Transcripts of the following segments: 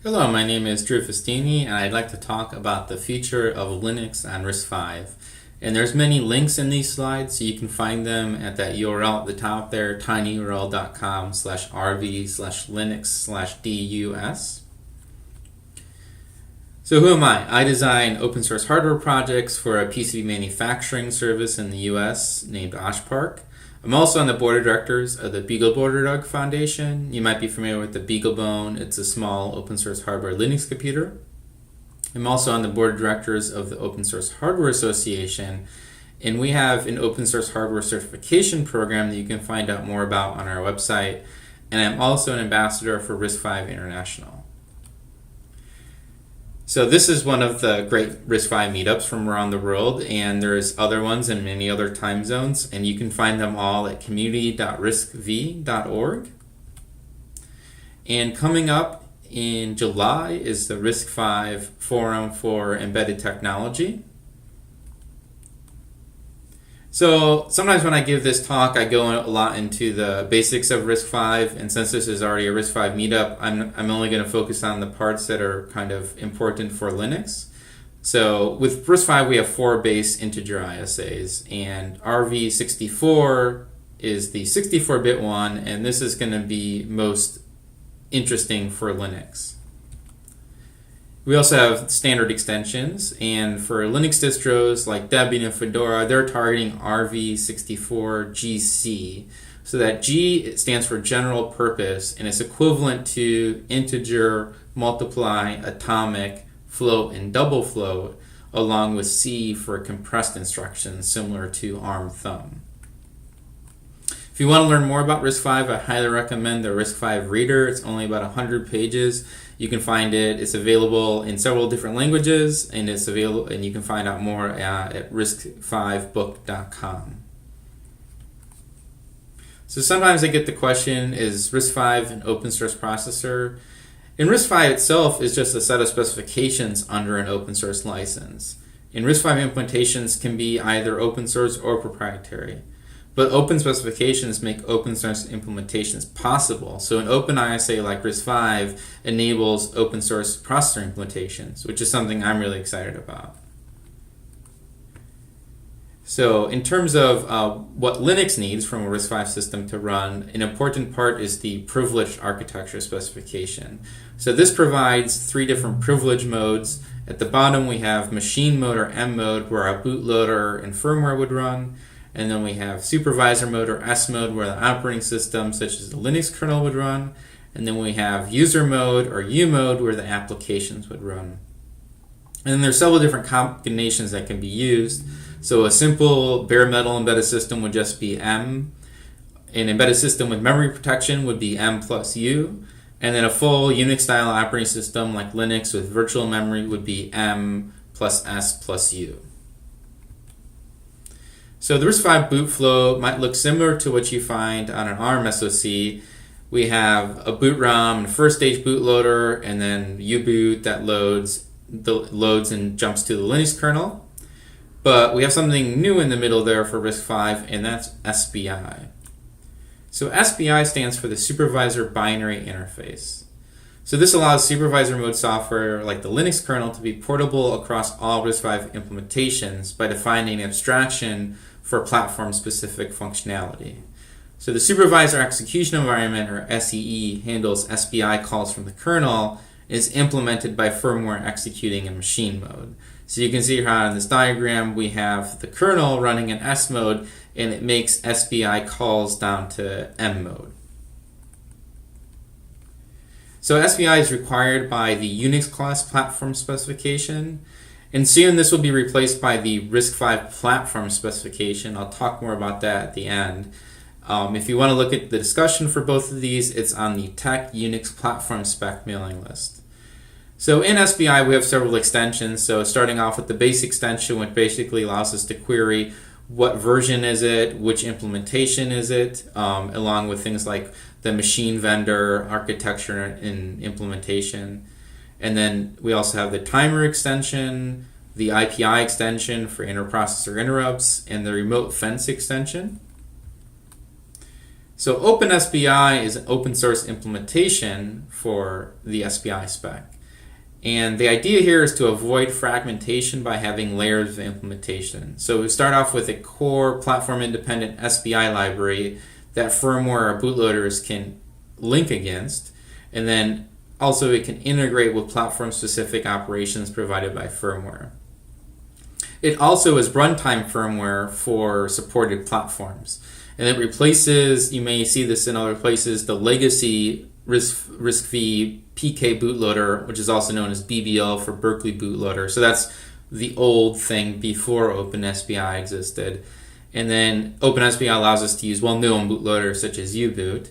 Hello, my name is Drew Fustini, and I'd like to talk about the future of Linux on RISC-V. And there's many links in these slides, so you can find them at that URL at the top there, tinyurl.com/rv/linux/dus. So who am I? I design open source hardware projects for a PCB manufacturing service in the US named OSH Park. I'm also on the board of directors of the BeagleBoard Foundation. You might be familiar with the BeagleBone. It's a small open source hardware Linux computer. I'm also on the board of directors of the Open Source Hardware Association, and we have an open source hardware certification program that you can find out more about on our website. And I'm also an ambassador for RISC-V International. So this is one of the great RISC-V meetups from around the world, and there's other ones in many other time zones, and you can find them all at community.riscv.org. And coming up in July is the RISC-V Forum for Embedded Technology. So sometimes when I give this talk, I go a lot into the basics of RISC-V, and since this is already a RISC-V meetup, I'm only going to focus on the parts that are kind of important for Linux. So with RISC-V, we have 4 base integer ISAs, and RV64 is the 64-bit one, and this is going to be most interesting for Linux. We also have standard extensions, and for Linux distros like Debian and Fedora, they're targeting RV64GC. So that G stands for general purpose, and it's equivalent to integer, multiply, atomic, float, and double float, along with C for compressed instructions, similar to ARM thumb. If you want to learn more about RISC-V, I highly recommend the RISC-V Reader. It's only about 100 pages. You can find it. It's available in several different languages, and it's available, and you can find out more at risc5book.com. So sometimes I get the question, is RISC-V an open source processor? And RISC-V itself is just a set of specifications under an open source license. And RISC-V implementations can be either open source or proprietary. But open specifications make open source implementations possible. So an open ISA like RISC-V enables open source processor implementations, which is something I'm really excited about. So in terms of what Linux needs from a RISC-V system to run, an important part is the privileged architecture specification. So this provides 3 different privilege modes. At the bottom we have machine mode or M mode, where our bootloader and firmware would run. And then we have supervisor mode or S mode, where the operating system such as the Linux kernel would run. And then we have user mode or U mode, where the applications would run. And then there's several different combinations that can be used. So a simple bare metal embedded system would just be M. An embedded system with memory protection would be M plus U. And then a full Unix style operating system like Linux with virtual memory would be M plus S plus U. So the RISC-V boot flow might look similar to what you find on an ARM SoC. We have a boot ROM and first stage bootloader, and then U-boot that loads and jumps to the Linux kernel. But we have something new in the middle there for RISC-V, and that's SBI. So SBI stands for the Supervisor Binary Interface. So this allows supervisor mode software like the Linux kernel to be portable across all RISC-V implementations by defining an abstraction for platform-specific functionality. So the supervisor execution environment, or SEE, handles SBI calls from the kernel and is implemented by firmware executing in machine mode. So you can see here on this diagram we have the kernel running in S mode, and it makes SBI calls down to M mode. So SBI is required by the Unix class platform specification, and soon this will be replaced by the RISC-V platform specification. I'll talk more about that at the end. If you want to look at the discussion for both of these, it's on the Tech Unix Platform Spec mailing list. So in SBI we have several extensions. So starting off with the base extension, which basically allows us to query what version is it, which implementation is it, along with things like the machine vendor, architecture, and implementation. And then we also have the timer extension, the IPI extension for interprocessor interrupts, and the remote fence extension. So OpenSBI is an open source implementation for the SBI spec. And the idea here is to avoid fragmentation by having layers of implementation. So we start off with a core platform independent SBI library that firmware or bootloaders can link against, and then also it can integrate with platform specific operations provided by firmware. It also is runtime firmware for supported platforms. And it replaces, you may see this in other places, the legacy RISC-V PK bootloader, which is also known as BBL for Berkeley bootloader. So that's the old thing before OpenSBI existed. And then OpenSBI allows us to use well-known bootloaders such as U-Boot.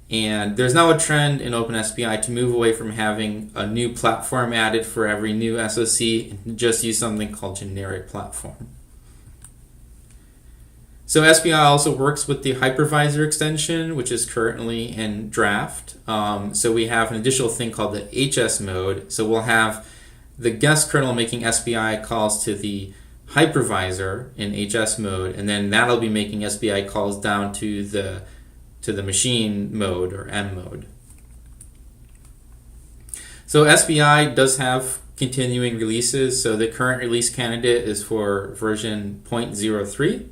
And there's now a trend in OpenSBI to move away from having a new platform added for every new SoC and just use something called generic platform. So SBI also works with the Hypervisor extension, which is currently in draft. So we have an additional thing called the HS mode. So we'll have the guest kernel making SBI calls to the hypervisor in HS mode, and then that'll be making SBI calls down to the machine mode or M mode. So SBI does have continuing releases. So the current release candidate is for version 0.03.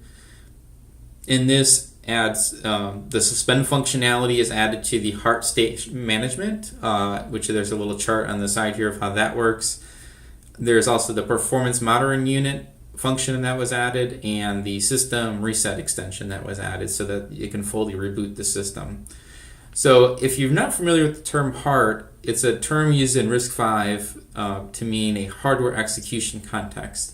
In this adds the suspend functionality is added to the heart state management, which there's a little chart on the side here of how that works. There's also the performance monitoring unit function that was added, and the system reset extension that was added so that you can fully reboot the system. So if you're not familiar with the term heart, it's a term used in RISC-V to mean a hardware execution context.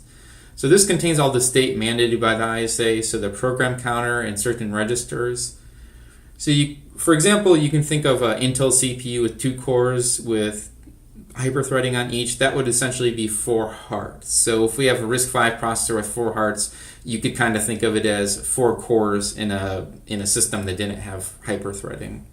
So this contains all the state mandated by the ISA, so the program counter and certain registers. So for example, you can think of an Intel CPU with 2 cores with hyperthreading on each. That would essentially be 4 hearts. So if we have a RISC-V processor with 4 hearts, you could kind of think of it as 4 cores in a system that didn't have hyperthreading.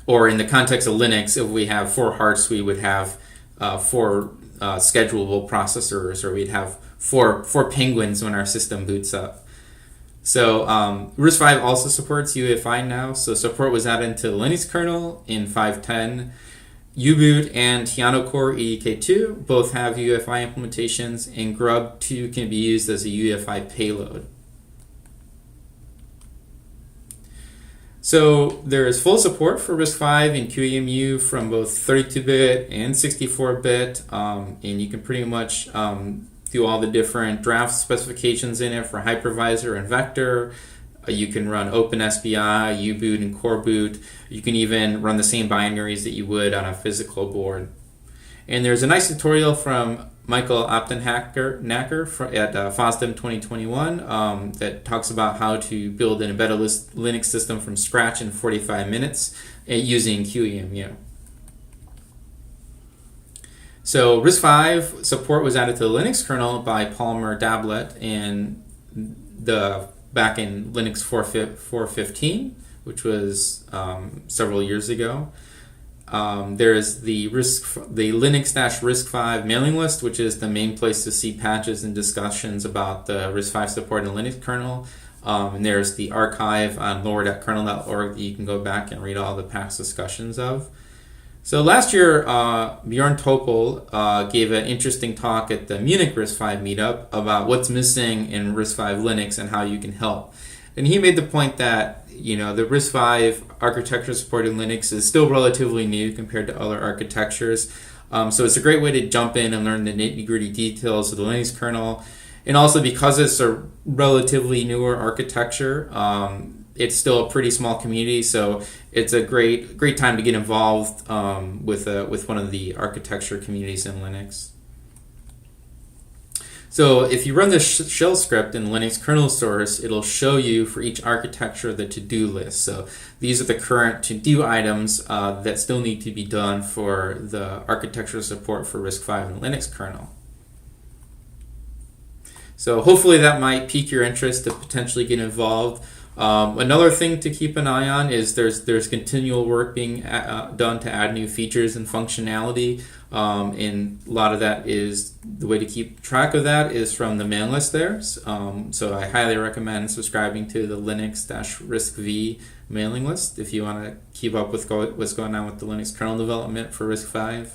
Or in the context of Linux, if we have 4 hearts, we would have 4 schedulable processors, or we'd have four penguins when our system boots up. So RISC-V also supports UEFI now. So support was added into the Linux kernel in 5.10. U-Boot and Tiano Core EEK2 both have UEFI implementations, and Grub2 can be used as a UEFI payload. So there is full support for RISC-V and QEMU from both 32-bit and 64-bit, and you can pretty much do all the different draft specifications in it for hypervisor and vector. You can run OpenSBI, U-Boot, and Core Boot. You can even run the same binaries that you would on a physical board. And there's a nice tutorial from Michael Optenhacker at FOSDEM 2021 that talks about how to build an embedded Linux system from scratch in 45 minutes using QEMU. So RISC-V support was added to the Linux kernel by Palmer Dablet back in Linux 4.15, which was several years ago. There is the Linux-RISC-V mailing list, which is the main place to see patches and discussions about the RISC-V support in the Linux kernel. And there's the archive on lower.kernel.org that you can go back and read all the past discussions of. So last year, Bjorn Topol gave an interesting talk at the Munich RISC-V meetup about what's missing in RISC-V Linux and how you can help. And he made the point that the RISC-V architecture supported Linux is still relatively new compared to other architectures. So it's a great way to jump in and learn the nitty-gritty details of the Linux kernel. And also because it's a relatively newer architecture, it's still a pretty small community, so it's a great time to get involved with one of the architecture communities in Linux. So if you run this shell script in Linux kernel source, it'll show you for each architecture the to-do list. So these are the current to-do items that still need to be done for the architecture support for RISC-V and Linux kernel. So hopefully that might pique your interest to potentially get involved. Another thing to keep an eye on is there's continual work being done to add new features and functionality, and a lot of that is the way to keep track of that is from the mailing list there. So I highly recommend subscribing to the Linux-RISC-V mailing list if you want to keep up with what's going on with the Linux kernel development for RISC-V.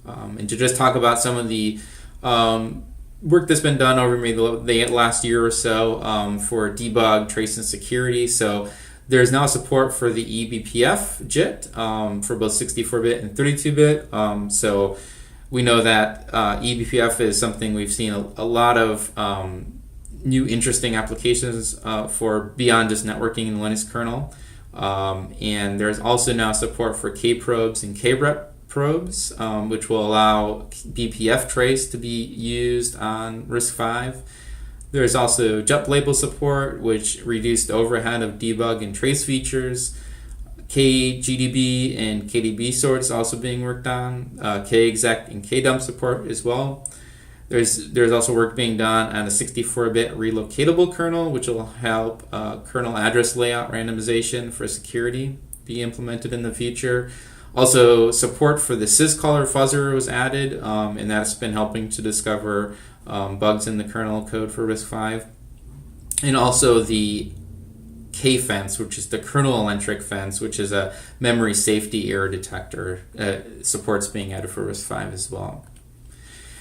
And to just talk about some of the work that's been done over maybe the last year or so for debug, trace, and security. So there's now support for the eBPF JIT for both 64-bit and 32-bit. So we know that eBPF is something we've seen a lot of new interesting applications for beyond just networking in the Linux kernel. And there's also now support for kprobes and krep probes, which will allow BPF trace to be used on RISC-V. There's also JUP label support, which reduced the overhead of debug and trace features. KGDB and KDB sorts also being worked on. KExec and KDump support as well. There's also work being done on a 64-bit relocatable kernel, which will help kernel address layout randomization for security be implemented in the future. Also, support for the syscaller fuzzer was added, and that's been helping to discover bugs in the kernel code for RISC-V. And also the K-fence, which is the kernel-centric fence, which is a memory safety error detector. Support's being added for RISC-V as well.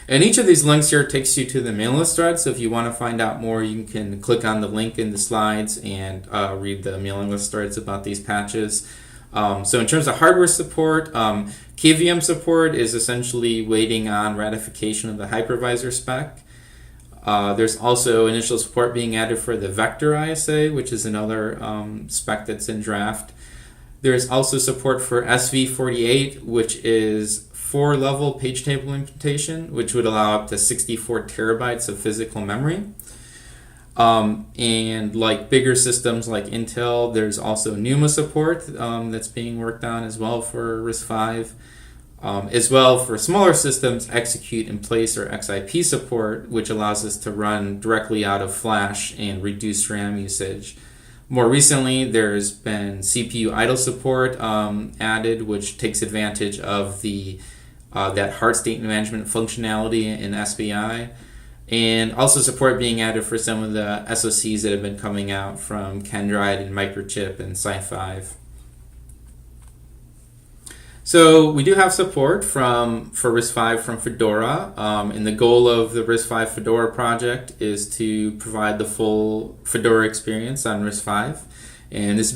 And each of these links here takes you to the mailing list thread, so if you want to find out more, you can click on the link in the slides and read the mailing list threads about these patches. So in terms of hardware support, KVM support is essentially waiting on ratification of the hypervisor spec. There's also initial support being added for the vector ISA, which is another spec that's in draft. There's also support for SV48, which is 4-level page table implementation, which would allow up to 64 terabytes of physical memory. And like bigger systems like Intel, there's also NUMA support that's being worked on as well for RISC-V. As well for smaller systems, execute in place or XIP support, which allows us to run directly out of flash and reduce RAM usage. More recently, there's been CPU idle support added, which takes advantage of the that hard state management functionality in SBI. And also support being added for some of the SoCs that have been coming out from Kendrite and Microchip and SiFive. So we do have support for RISC-V from Fedora, and the goal of the RISC-V Fedora project is to provide the full Fedora experience on RISC-V. And this has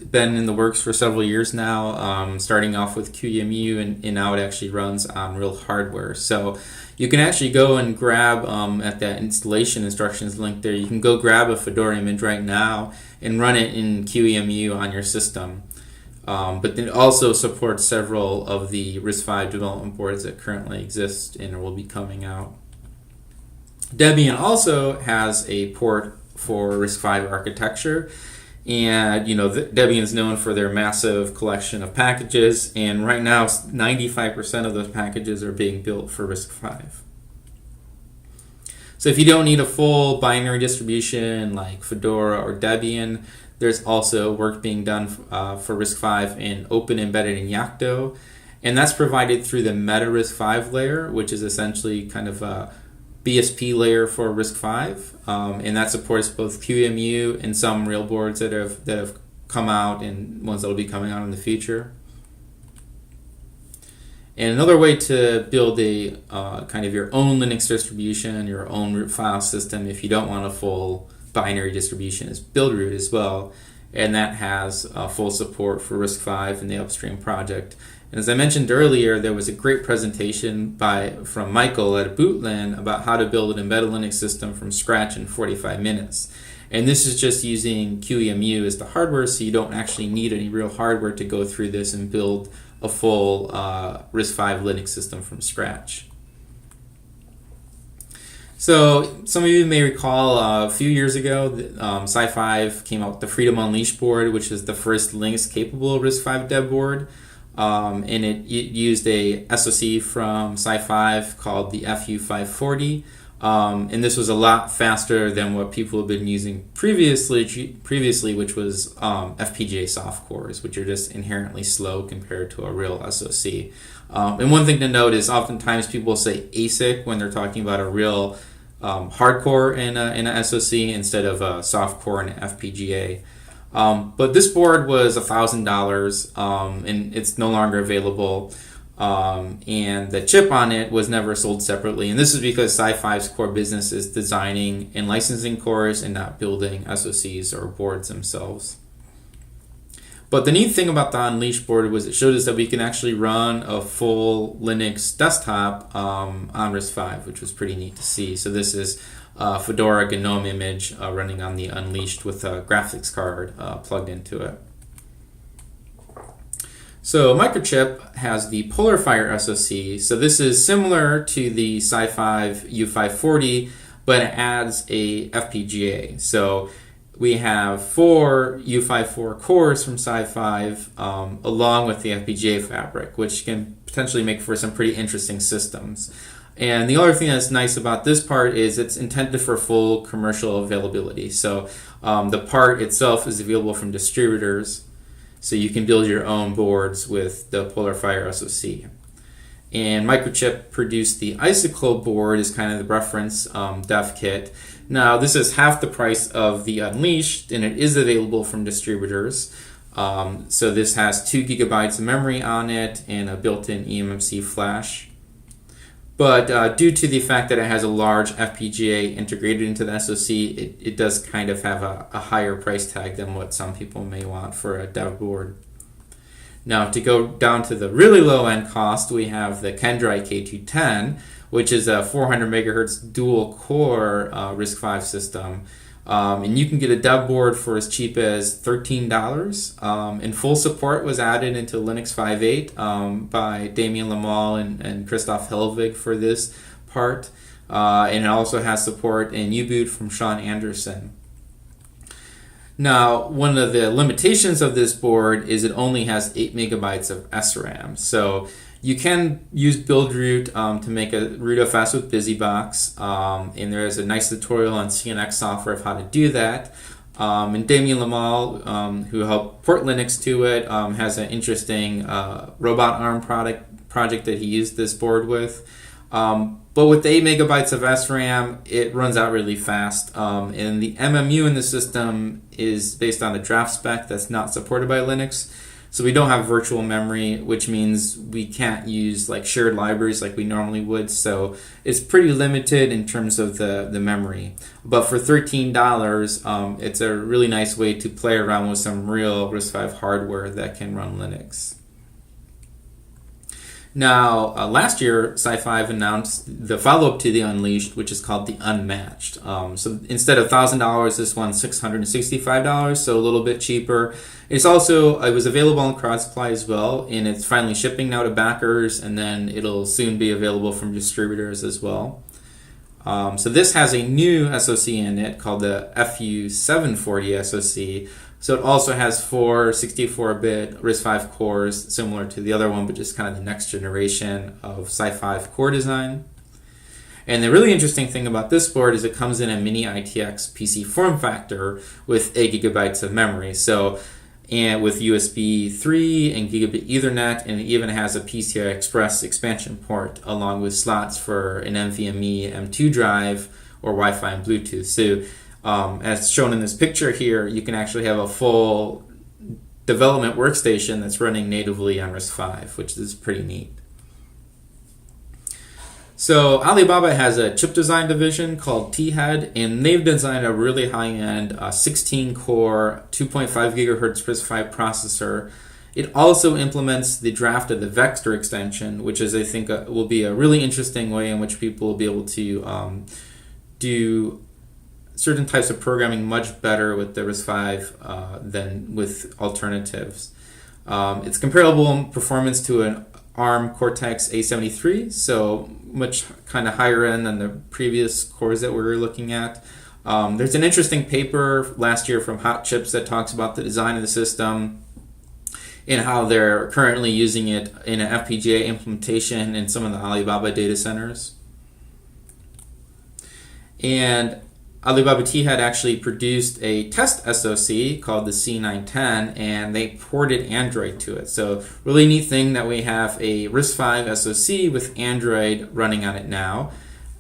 been in the works for several years now, starting off with QEMU, and now it actually runs on real hardware. So you can actually go and grab, at that installation instructions link there, you can go grab a Fedora image right now and run it in QEMU on your system. But it also supports several of the RISC-V development boards that currently exist and will be coming out. Debian also has a port for RISC-V architecture. And Debian is known for their massive collection of packages, and right now 95% of those packages are being built for RISC-V. So if you don't need a full binary distribution like Fedora or Debian, there's also work being done for RISC-V in OpenEmbedded and Yocto, and that's provided through the meta RISC-V layer, which is essentially kind of a BSP layer for RISC-V, and that supports both QEMU and some real boards that have come out and ones that will be coming out in the future. And another way to build a kind of your own Linux distribution, your own root file system, if you don't want a full binary distribution, is Buildroot as well, and that has full support for RISC-V in the upstream project. And as I mentioned earlier, there was a great presentation from Michael at Bootland about how to build an embedded Linux system from scratch in 45 minutes. And this is just using QEMU as the hardware, so you don't actually need any real hardware to go through this and build a full RISC-V Linux system from scratch. So some of you may recall a few years ago, SiFive came out with the Freedom Unleashed board, which is the first Linux-capable RISC-V dev board. And it used a SoC from SiFive called the FU540, And this was a lot faster than what people have been using previously, which was FPGA soft cores, which are just inherently slow compared to a real SoC. And one thing to note is oftentimes people say ASIC when they're talking about a real hardcore in a SoC instead of a soft core in an FPGA. But this board was $1,000, and it's no longer available. And the chip on it was never sold separately. And this is because SiFive's core business is designing and licensing cores and not building SoCs or boards themselves. But the neat thing about the Unleashed board was it showed us that we can actually run a full Linux desktop on RISC-V, which was pretty neat to see. So this is a Fedora GNOME image running on the Unleashed with a graphics card plugged into it. So Microchip has the PolarFire SoC. So this is similar to the SiFive U540, but it adds a FPGA. So we have 4 U54 cores from SiFive along with the FPGA fabric, which can potentially make for some pretty interesting systems. And the other thing that's nice about this part is it's intended for full commercial availability. So the part itself is available from distributors, so you can build your own boards with the PolarFire SoC. And Microchip produced the Icicle board as kind of the reference dev kit. Now this is half the price of the Unleashed, and it is available from distributors. So this has 2 gigabytes of memory on it and a built-in eMMC flash. But due to the fact that it has a large FPGA integrated into the SoC, it does kind of have a higher price tag than what some people may want for a dev board. Now to go down to the really low end cost, we have the Kendra K210, which is a 400 megahertz dual core RISC-V system. And you can get a dev board for as cheap as $13. And full support was added into Linux 5.8 by Damien Lamal and Christoph Helvig for this part. And it also has support in U-boot from Sean Anderson. Now, one of the limitations of this board is it only has 8 megabytes of SRAM. So you can use buildroot to make a rootfs with BusyBox, and there is a nice tutorial on CNX software of how to do that. And Damien Lamal, who helped port Linux to it, has an interesting robot arm project that he used this board with. But with the 8 megabytes of SRAM, it runs out really fast. And the MMU in the system is based on a draft spec that's not supported by Linux. So we don't have virtual memory, which means we can't use like shared libraries like we normally would. So it's pretty limited in terms of the memory. But for $13, it's a really nice way to play around with some real RISC-V hardware that can run Linux. Now, last year, SiFive announced the follow-up to the Unleashed, which is called the Unmatched. So instead of $1,000, this one's $665, so a little bit cheaper. It was available on CrowdSupply as well, and it's finally shipping now to backers, and then it'll soon be available from distributors as well. So this has a new SoC in it called the FU740 SoC. So it also has 4 64-bit RISC-V cores, similar to the other one, but just kind of the next generation of SiFive core design. And the really interesting thing about this board is it comes in a mini ITX PC form factor with 8 gigabytes of memory. So, and with USB 3 and gigabit Ethernet, and it even has a PCI Express expansion port along with slots for an NVMe M2 drive or Wi-Fi and Bluetooth. So as shown in this picture here, you can actually have a full development workstation that's running natively on RISC-V, which is pretty neat. So Alibaba has a chip design division called T-Head, and they've designed a really high-end 16-core, 2.5 gigahertz RISC-V processor. It also implements the draft of the Vector extension, which is, I think, will be a really interesting way in which people will be able to do certain types of programming much better with the RISC-V than with alternatives. It's comparable in performance to an ARM Cortex A73, so much kind of higher end than the previous cores that we were looking at. There's an interesting paper last year from Hot Chips that talks about the design of the system and how they're currently using it in an FPGA implementation in some of the Alibaba data centers. And Alibaba T had actually produced a test SoC called the C910, and they ported Android to it. So really neat thing that we have a RISC-V SoC with Android running on it now.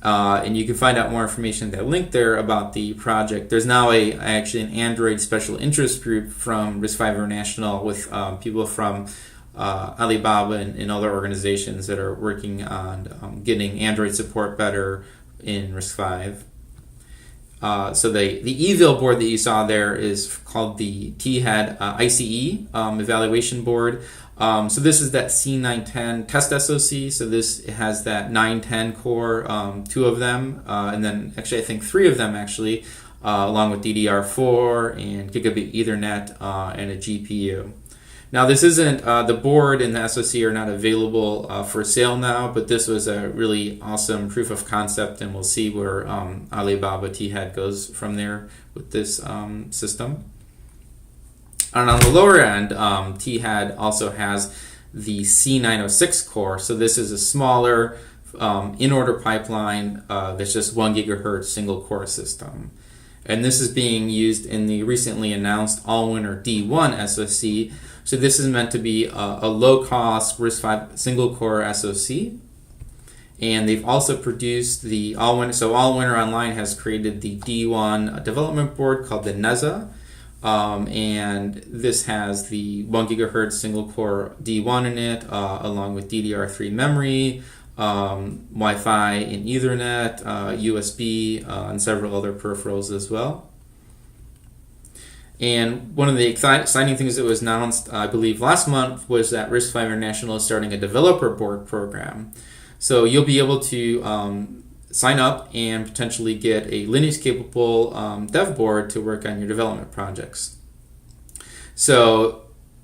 And you can find out more information at that link there about the project. There's now actually an Android special interest group from RISC-V International with people from Alibaba and other organizations that are working on getting Android support better in RISC-V. So the eVil board that you saw there is called the T-Head ICE evaluation board. So this is that C910 test SoC. So this has that 910 core, 2 of them, and then actually I think 3 of them actually, along with DDR4 and gigabit Ethernet and a GPU. Now this isn't, the board and the SoC are not available for sale now, but this was a really awesome proof of concept, and we'll see where Alibaba T-Head goes from there with this system. And on the lower end, T-Head also has the C906 core. So this is a smaller in-order pipeline that's just 1 gigahertz single core system. And this is being used in the recently announced Allwinner D1 SoC. So this is meant to be a low-cost RISC-V single-core SoC. And they've also produced the Allwinner. So Allwinner Online has created the D1 development board called the NEZA. And this has the 1 gigahertz single-core D1 in it, along with DDR3 memory, Wi-Fi and Ethernet, USB, and several other peripherals as well. And one of the exciting things that was announced, I believe, last month was that RISC-V International is starting a developer board program. So you'll be able to sign up and potentially get a Linux-capable dev board to work on your development projects. So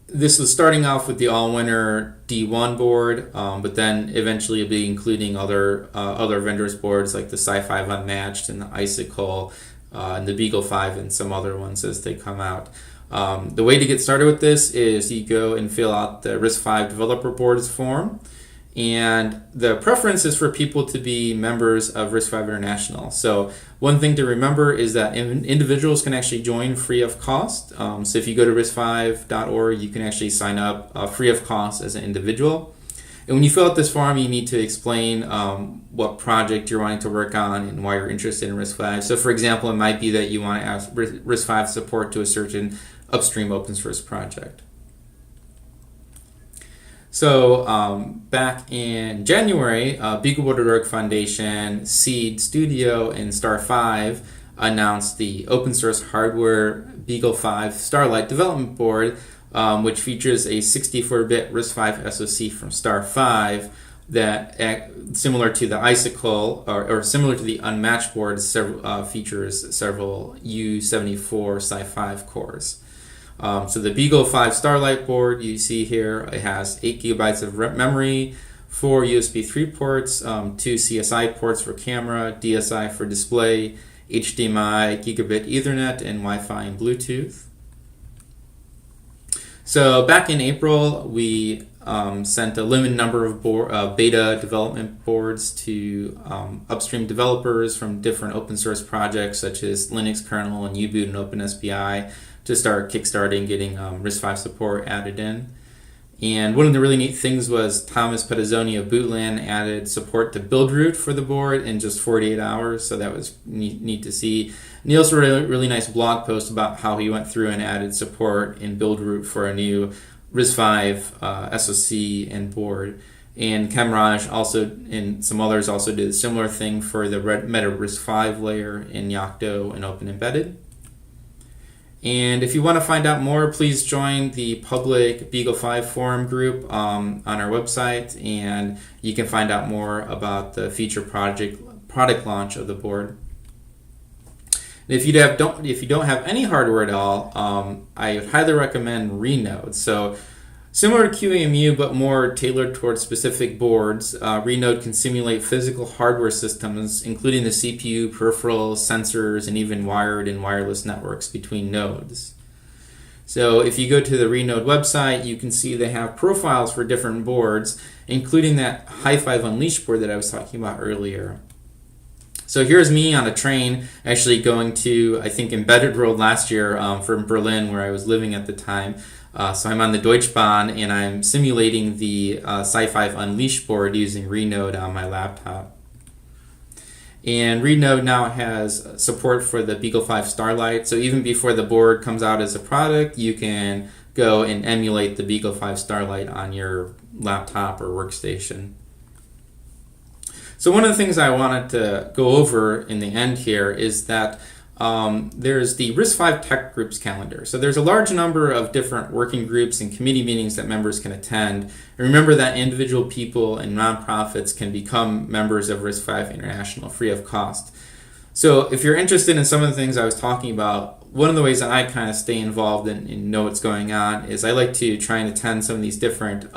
this was starting off with the Allwinner D1 board, but then eventually it'll be including other vendors' boards like the SiFive Unmatched and the Icicle, and the Beagle 5 and some other ones as they come out. The way to get started with this is you go and fill out the RISC-V developer boards form, and the preference is for people to be members of RISC-V International. So one thing to remember is that individuals can actually join free of cost. So if you go to riscv.org, you can actually sign up free of cost as an individual. And when you fill out this form, you need to explain what project you're wanting to work on and why you're interested in RISC-V. So for example, it might be that you want to ask RISC-V support to a certain upstream open source project. So back in January, Beagleboard.org Foundation, Seed Studio, and Star5 announced the open source hardware Beagle 5 Starlight development board, which features a 64-bit RISC-V SoC from Star5 that, similar to the Icicle, or similar to the Unmatched board, features several U74 SiFive cores. So the Beagle 5 Starlight board you see here, it has 8 gigabytes of memory, 4 USB 3 ports, 2 CSI ports for camera, DSI for display, HDMI, gigabit Ethernet, and Wi-Fi and Bluetooth. So back in April, we sent a limited number of beta development boards to upstream developers from different open source projects such as Linux kernel and U-Boot and OpenSBI to start kickstarting getting RISC-V support added in. And one of the really neat things was Thomas Pettazzoni of Bootland added support to Buildroot for the board in just 48 hours, so that was neat to see. And he also wrote a really nice blog post about how he went through and added support in Buildroot for a new RISC-V SoC and board. And Kemraj also, and some others also did a similar thing for the Meta RISC-V layer in Yocto and OpenEmbedded. And if you want to find out more, please join the public Beagle 5 forum group on our website, and you can find out more about the future product launch of the board. And if you don't have any hardware at all, I would highly recommend Renode. So similar to QEMU, but more tailored towards specific boards, Renode can simulate physical hardware systems, including the CPU, peripherals, sensors, and even wired and wireless networks between nodes. So if you go to the Renode website, you can see they have profiles for different boards, including that High 5 Unleashed board that I was talking about earlier. So here's me on a train actually going to, I think, Embedded World last year from Berlin, where I was living at the time. So I'm on the Deutsche Bahn, and I'm simulating the SiFive Unleashed board using Renode on my laptop. And Renode now has support for the Beagle 5 Starlight. So even before the board comes out as a product, you can go and emulate the Beagle 5 Starlight on your laptop or workstation. So one of the things I wanted to go over in the end here is that there's the RISC-V Tech Groups calendar. So there's a large number of different working groups and committee meetings that members can attend. And remember that individual people and nonprofits can become members of RISC-V International free of cost. So if you're interested in some of the things I was talking about, one of the ways that I kind of stay involved and know what's going on is I like to try and attend some of these different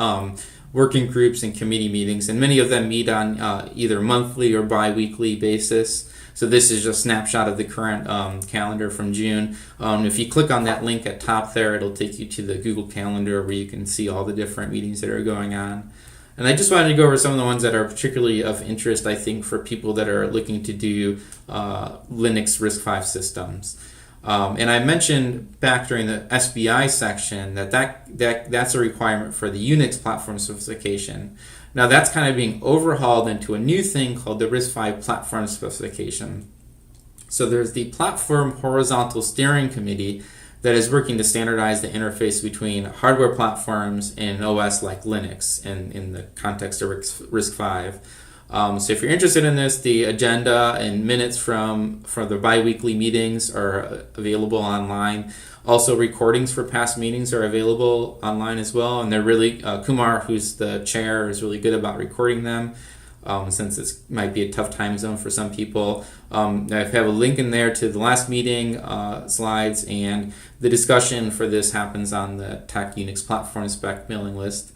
working groups and committee meetings, and many of them meet on either monthly or bi-weekly basis. So this is just a snapshot of the current calendar from June. If you click on that link at top there, it'll take you to the Google Calendar where you can see all the different meetings that are going on. And I just wanted to go over some of the ones that are particularly of interest, I think, for people that are looking to do Linux RISC-V systems. And I mentioned back during the SBI section that's a requirement for the Unix platform specification. Now that's kind of being overhauled into a new thing called the RISC-V Platform Specification. So there's the Platform Horizontal Steering Committee that is working to standardize the interface between hardware platforms and OS like Linux in the context of RISC-V. So if you're interested in this, the agenda and minutes from the bi-weekly meetings are available online. Also, recordings for past meetings are available online as well, and they're really, Kumar, who's the chair, is really good about recording them, since it might be a tough time zone for some people. I have a link in there to the last meeting slides, and the discussion for this happens on the Tech Unix Platform Spec mailing list.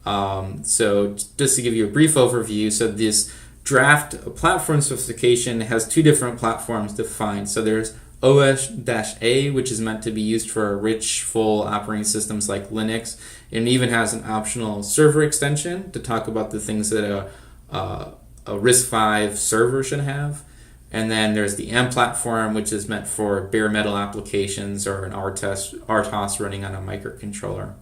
So just to give you a brief overview, so this draft platform specification has two different platforms defined. So there's OSH-A, which is meant to be used for rich, full operating systems like Linux, and even has an optional server extension to talk about the things that a RISC-V server should have. And then there's the M platform, which is meant for bare metal applications or an RTOS running on a microcontroller.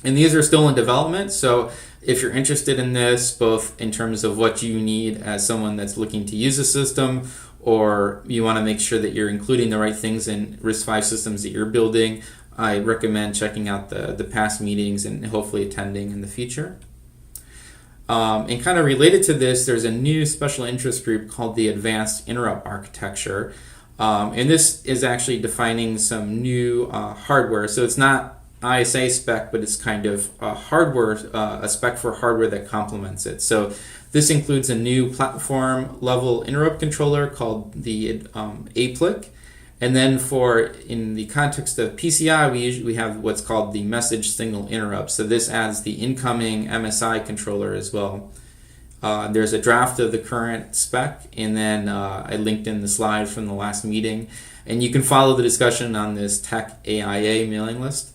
And these are still in development, so if you're interested in this, both in terms of what you need as someone that's looking to use a system, or you want to make sure that you're including the right things in RISC-V systems that you're building, I recommend checking out the past meetings and hopefully attending in the future. And kind of related to this, there's a new special interest group called the Advanced Interrupt Architecture. And this is actually defining some new hardware. So it's not ISA spec, but it's kind of a spec for hardware that complements it. So this includes a new platform level interrupt controller called the APLIC. And then in the context of PCI, we have what's called the message signal interrupt. So this adds the incoming MSI controller as well. There's a draft of the current spec, and then I linked in the slides from the last meeting. And you can follow the discussion on this Tech AIA mailing list.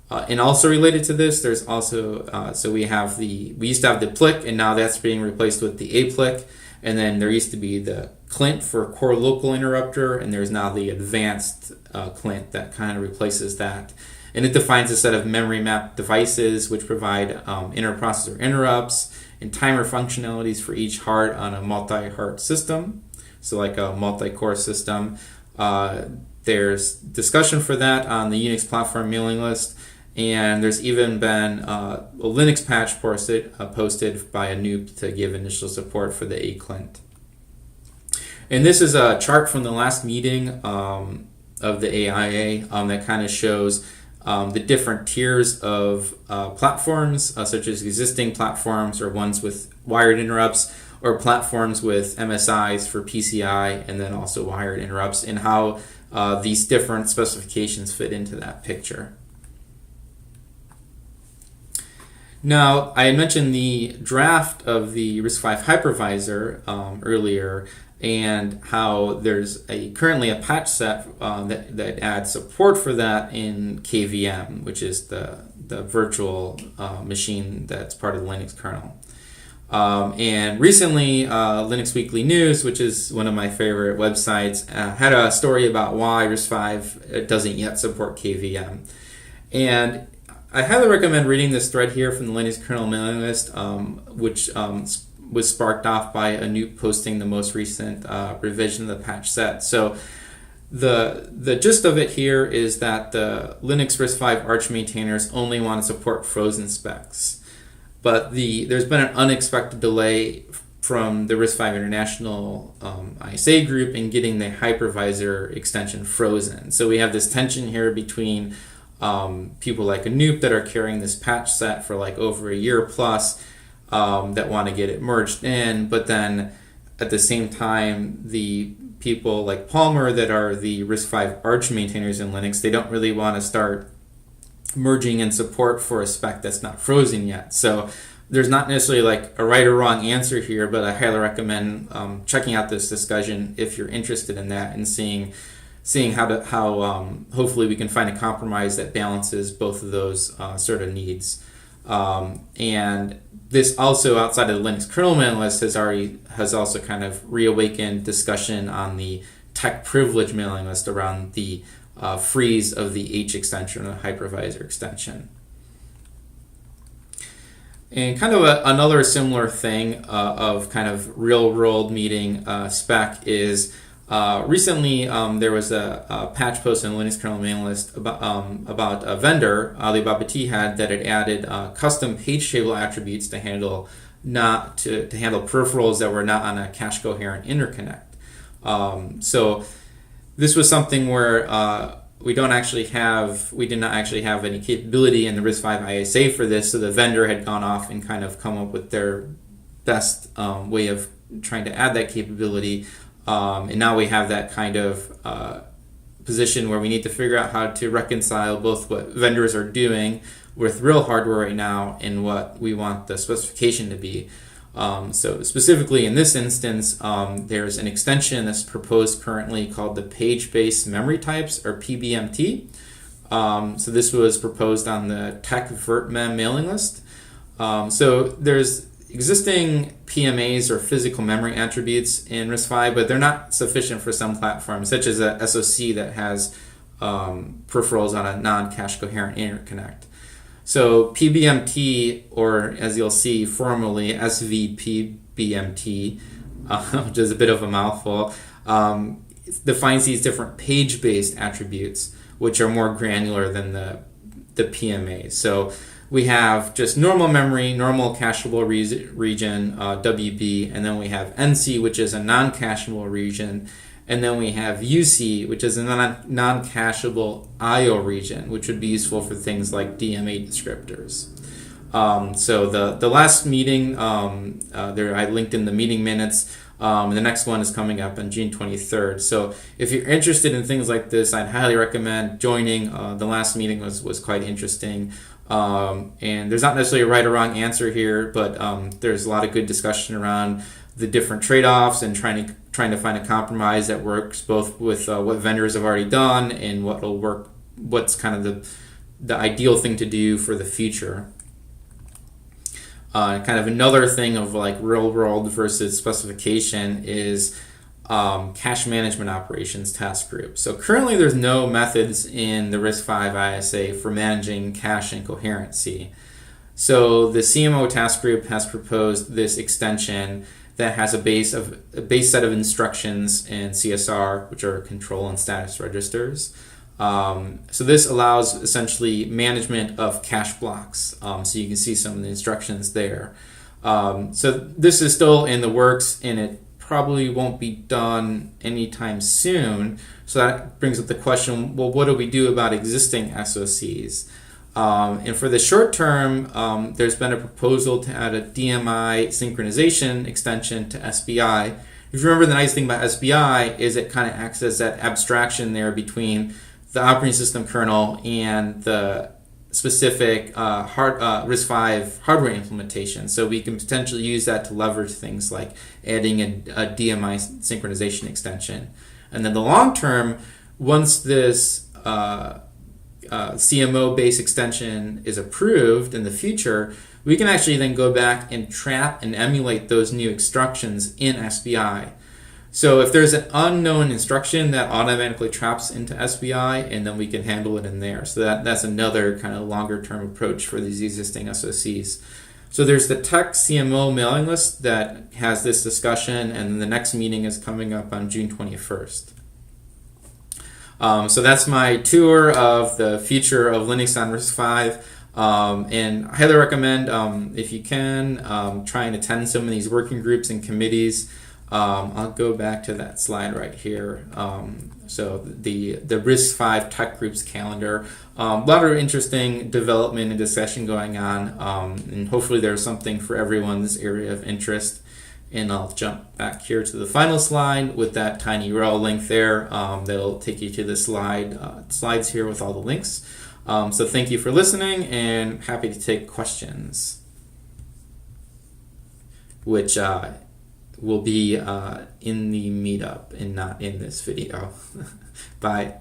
And also related to this, there's also, so we used to have the PLIC, and now that's being replaced with the APLIC. And then there used to be the CLINT for core local interrupter, and there's now the advanced CLINT that kind of replaces that. And it defines a set of memory map devices which provide interprocessor interrupts and timer functionalities for each heart on a multi-heart system, so like a multi-core system. There's discussion for that on the Unix platform mailing list, and there's even been a Linux patch posted by a noob to give initial support for the ACLINT. And this is a chart from the last meeting of the AIA that kind of shows the different tiers of platforms, such as existing platforms or ones with wired interrupts, or platforms with MSIs for PCI, and then also wired interrupts, and how these different specifications fit into that picture. Now, I had mentioned the draft of the RISC-V Hypervisor earlier, and how there's currently a patch set that adds support for that in KVM, which is the virtual machine that's part of the Linux kernel. And recently, Linux Weekly News, which is one of my favorite websites, had a story about why RISC-V doesn't yet support KVM. And I highly recommend reading this thread here from the Linux kernel mailing list, which was sparked off by Anoop posting the most recent revision of the patch set. So the gist of it here is that the Linux RISC-V Arch maintainers only want to support frozen specs. But there's been an unexpected delay from the RISC-V International ISA group in getting the Hypervisor extension frozen. So we have this tension here between people like Anoop that are carrying this patch set for like over a year plus that want to get it merged in, but then at the same time, the people like Palmer that are the RISC-V Arch maintainers in Linux, they don't really want to start merging in support for a spec that's not frozen yet. So there's not necessarily like a right or wrong answer here, but I highly recommend checking out this discussion if you're interested in that and seeing how hopefully we can find a compromise that balances both of those sort of needs. And this also, outside of the Linux kernel mailing list, has also kind of reawakened discussion on the tech privilege mailing list around the freeze of the H extension or the Hypervisor extension. And kind of another similar thing of kind of real-world meeting spec is recently there was a patch post in the Linux kernel mailing list about a vendor, Alibaba T-Had, that had added custom page table attributes to handle peripherals that were not on a cache coherent interconnect. So this was something where we did not actually have any capability in the RISC-V ISA for this, so the vendor had gone off and kind of come up with their best way of trying to add that capability. And now we have that kind of position where we need to figure out how to reconcile both what vendors are doing with real hardware right now and what we want the specification to be. So specifically in this instance, there's an extension that's proposed currently called the page-based memory types, or PBMT. So this was proposed on the Tech VertMem mailing list. So there's existing PMAs or physical memory attributes in RISC-V, but they're not sufficient for some platforms, such as a SoC that has peripherals on a non-cache coherent interconnect. So PBMT, or as you'll see formally SVPBMT, which is a bit of a mouthful, defines these different page-based attributes, which are more granular than the PMA. So we have just normal memory, normal cacheable region, WB, and then we have NC, which is a non-cacheable region, and then we have UC, which is a non-cacheable IO region, which would be useful for things like DMA descriptors. So the last meeting, I linked in the meeting minutes. The next one is coming up on June 23rd. So if you're interested in things like this, I'd highly recommend joining. The last meeting was quite interesting. And there's not necessarily a right or wrong answer here, but there's a lot of good discussion around the different trade-offs and trying to find a compromise that works both with what vendors have already done and what's kind of the ideal thing to do for the future. Kind of another thing of like real world versus specification is cache management operations task group. So currently there's no methods in the RISC-V ISA for managing cache and coherency. So the CMO task group has proposed this extension that has a base set of instructions in CSR, which are control and status registers. So this allows essentially management of cache blocks. So you can see some of the instructions there. So this is still in the works, and it probably won't be done anytime soon. So that brings up the question, well, what do we do about existing SoCs? And for the short term, there's been a proposal to add a DMI synchronization extension to SBI. If you remember, the nice thing about SBI is it kind of acts as that abstraction there between the operating system kernel and the specific RISC-V hardware implementation. So we can potentially use that to leverage things like adding a DMI synchronization extension. And then the long term, once this CMO-based extension is approved in the future, we can actually then go back and trap and emulate those new instructions in SBI. So if there's an unknown instruction, that automatically traps into SBI, and then we can handle it in there. So that's another kind of longer term approach for these existing SoCs. So there's the Tech CMO mailing list that has this discussion, and the next meeting is coming up on June 21st. So that's my tour of the future of Linux on RISC-V. And I highly recommend, if you can, try and attend some of these working groups and committees. I'll go back to that slide right here. So the RISC-V Tech Groups calendar. A lot of interesting development and discussion going on, and hopefully there's something for everyone's area of interest. And I'll jump back here to the final slide with that tiny URL link there. That'll take you to the slides here with all the links. So thank you for listening, and happy to take questions, which will be in the meetup and not in this video. Bye.